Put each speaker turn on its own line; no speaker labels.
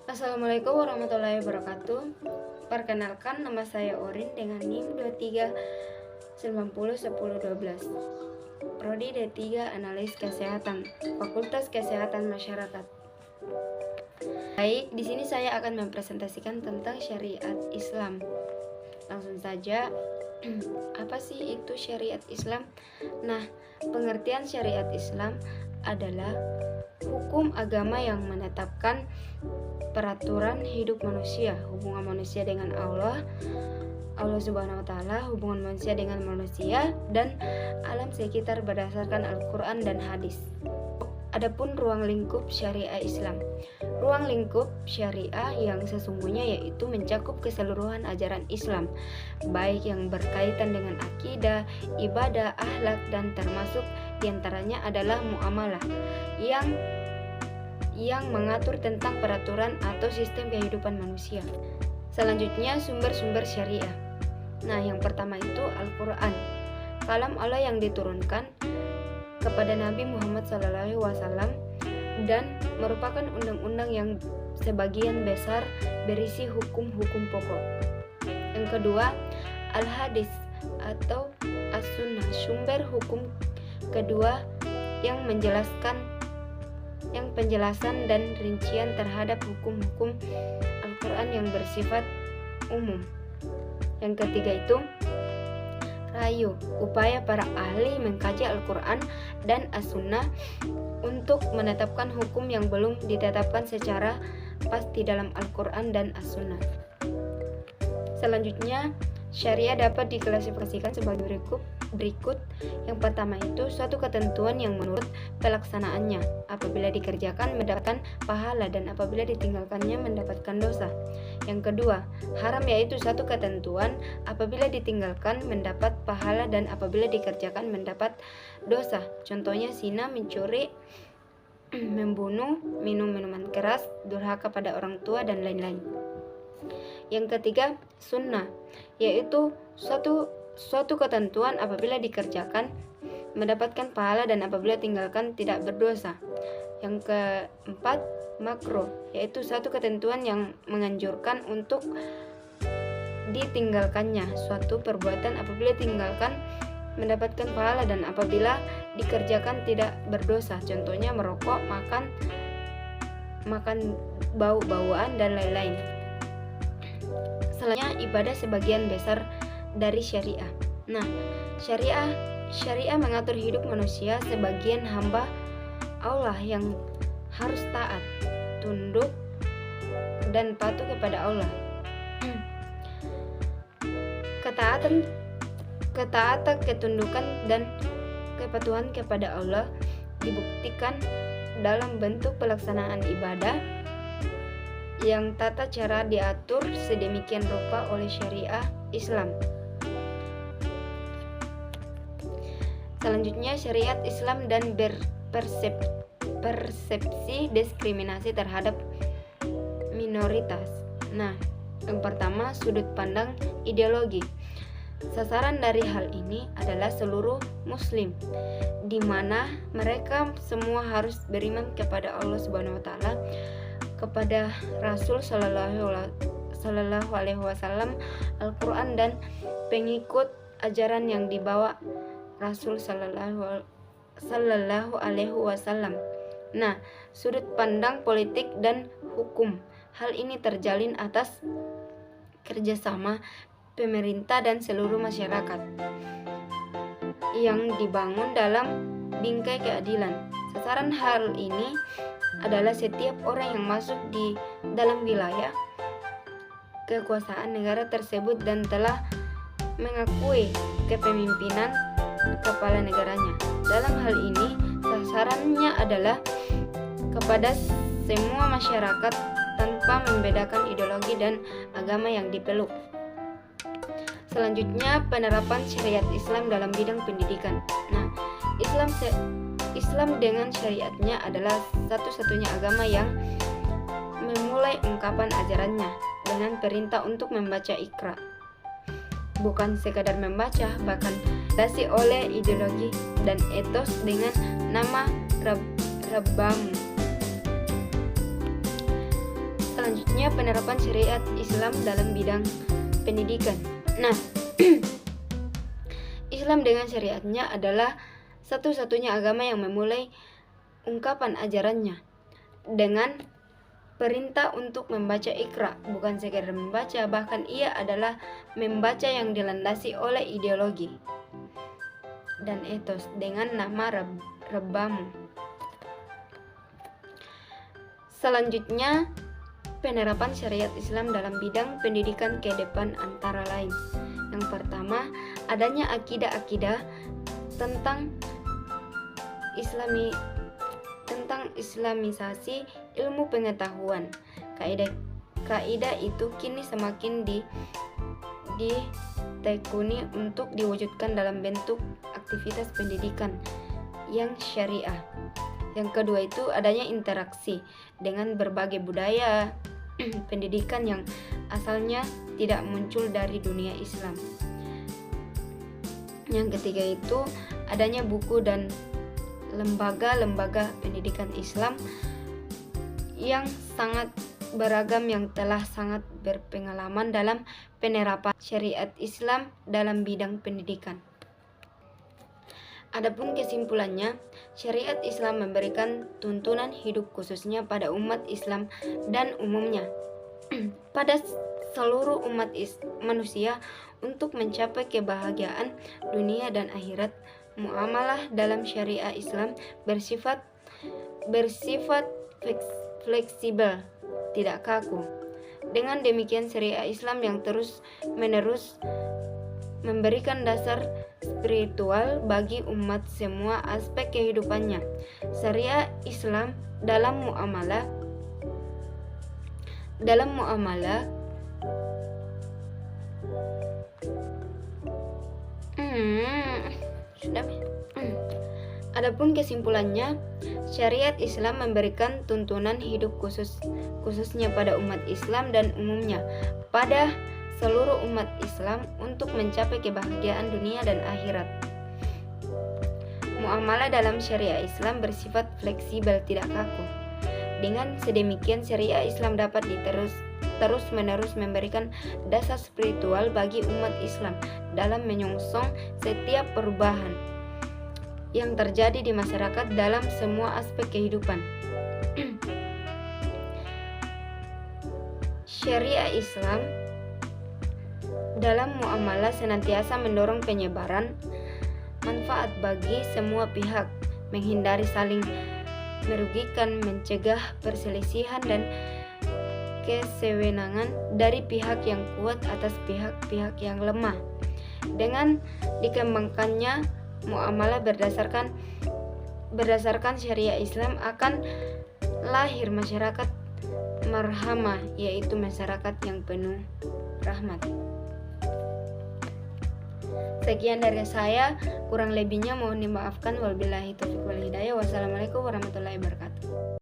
Assalamualaikum warahmatullahi wabarakatuh. Perkenalkan, nama saya Orin dengan NIM 23901012. Prodi D3 Analis Kesehatan, Fakultas Kesehatan Masyarakat. Baik, di sini saya akan mempresentasikan tentang syariat Islam. Langsung saja, apa sih itu syariat Islam? Nah, pengertian syariat Islam adalah hukum agama yang menetapkan peraturan hidup manusia, hubungan manusia dengan Allah Subhanahu wa taala, hubungan manusia dengan manusia dan alam sekitar berdasarkan Al-Qur'an dan hadis. Adapun ruang lingkup syariah Islam. Ruang lingkup syariah yang sesungguhnya yaitu mencakup keseluruhan ajaran Islam, baik yang berkaitan dengan akidah, ibadah, akhlak, dan termasuk diantaranya adalah muamalah yang mengatur tentang peraturan atau sistem kehidupan manusia. Selanjutnya, sumber-sumber syariah. Nah, yang pertama itu Al-Quran, kalam Allah yang diturunkan kepada Nabi Muhammad SAW dan merupakan undang-undang yang sebagian besar berisi hukum-hukum pokok. Yang kedua, Al-Hadis atau As-Sunnah, sumber hukum kedua yang penjelasan dan rincian terhadap hukum-hukum Al-Quran yang bersifat umum. Yang ketiga itu Rayu, upaya para ahli mengkaji Al-Quran dan As-Sunnah untuk menetapkan hukum yang belum ditetapkan secara pasti dalam Al-Quran dan As-Sunnah. Selanjutnya, syariah dapat diklasifikasikan sebagai berikut. Yang pertama itu suatu ketentuan yang menurut pelaksanaannya apabila dikerjakan mendapatkan pahala dan apabila ditinggalkannya mendapatkan dosa. Yang kedua, haram, yaitu satu ketentuan apabila ditinggalkan mendapat pahala dan apabila dikerjakan mendapat dosa. Contohnya zina, mencuri, membunuh, minum minuman keras, durhaka pada orang tua, dan lain-lain. Yang ketiga, sunnah, yaitu suatu ketentuan apabila dikerjakan mendapatkan pahala dan apabila tinggalkan tidak berdosa. Yang keempat, makruh, yaitu satu ketentuan yang menganjurkan untuk ditinggalkannya suatu perbuatan apabila tinggalkan mendapatkan pahala dan apabila dikerjakan tidak berdosa. Contohnya merokok, makan bau-bauan, dan lain-lain. Selanjutnya, ibadah sebagian besar dari syariah. Nah, syariah mengatur hidup manusia sebagian hamba Allah yang harus taat, tunduk, dan patuh kepada Allah. Ketaatan, ketundukan, dan kepatuhan kepada Allah dibuktikan dalam bentuk pelaksanaan ibadah yang tata cara diatur sedemikian rupa oleh syariah Islam. Selanjutnya, syariat Islam dan persepsi diskriminasi terhadap minoritas. Nah, yang pertama, sudut pandang ideologi. Sasaran dari hal ini adalah seluruh muslim, di mana mereka semua harus beriman kepada Allah Subhanahu wa taala, kepada Rasul Sallallahu alaihi wasallam, Al-Quran, dan pengikut ajaran yang dibawa Rasul Sallallahu alaihi wasallam. Nah, sudut pandang politik dan hukum. Hal ini terjalin atas kerjasama pemerintah dan seluruh masyarakat yang dibangun dalam bingkai keadilan. Sasaran hal ini adalah setiap orang yang masuk di dalam wilayah kekuasaan negara tersebut dan telah mengakui kepemimpinan kepala negaranya. Dalam hal ini, sasarannya adalah kepada semua masyarakat tanpa membedakan ideologi dan agama yang dipeluk. Selanjutnya, penerapan syariat Islam dalam bidang pendidikan. Nah, Islam dengan syariatnya adalah satu-satunya agama yang memulai ungkapan ajarannya dengan perintah untuk membaca Iqra. Bukan sekadar membaca, bahkan dasi oleh ideologi dan etos dengan nama Rabbamu. Selanjutnya, penerapan syariat Islam dalam bidang pendidikan. Nah, Islam dengan syariatnya adalah satu-satunya agama yang memulai ungkapan ajarannya dengan perintah untuk membaca Iqra, bukan sekadar membaca, bahkan ia adalah membaca yang dilandasi oleh ideologi dan etos dengan nama Rabbamu. Selanjutnya, penerapan syariat Islam dalam bidang pendidikan ke depan antara lain. Yang pertama, adanya akidah-akidah tentang islamisasi ilmu pengetahuan. Kaidah itu kini semakin ditekuni untuk diwujudkan dalam bentuk aktivitas pendidikan yang syariah. Yang kedua itu adanya interaksi dengan berbagai budaya pendidikan yang asalnya tidak muncul dari dunia Islam. Yang ketiga itu adanya buku dan lembaga-lembaga pendidikan Islam yang sangat beragam yang telah sangat berpengalaman dalam penerapan syariat Islam dalam bidang pendidikan. Adapun kesimpulannya, syariat Islam memberikan tuntunan hidup khususnya pada umat Islam dan umumnya pada seluruh umat manusia untuk mencapai kebahagiaan dunia dan akhirat. Muamalah dalam syariat Islam bersifat fleksibel, tidak kaku. Dengan demikian, syariat Islam yang terus-menerus memberikan dasar spiritual bagi umat semua aspek kehidupannya. Syariat Islam dalam muamalah Adapun kesimpulannya, syariat Islam memberikan tuntunan hidup khususnya pada umat Islam dan umumnya pada seluruh umat Islam untuk mencapai kebahagiaan dunia dan akhirat. Muamalah dalam syariat Islam bersifat fleksibel, tidak kaku. Dengan sedemikian, syariat Islam dapat terus-menerus memberikan dasar spiritual bagi umat Islam dalam menyongsong setiap perubahan yang terjadi di masyarakat dalam semua aspek kehidupan. Syariat Islam dalam muamalah senantiasa mendorong penyebaran manfaat bagi semua pihak, menghindari saling merugikan, mencegah perselisihan dan kesewenangan dari pihak yang kuat atas pihak-pihak yang lemah. Dengan dikembangkannya muamalah berdasarkan syariat Islam, akan lahir masyarakat marhamah, yaitu masyarakat yang penuh rahmat. Sekian dari saya, kurang lebihnya mohon dimaafkan. Wabillahi taufiq wal hidayah. Wassalamualaikum warahmatullahi wabarakatuh.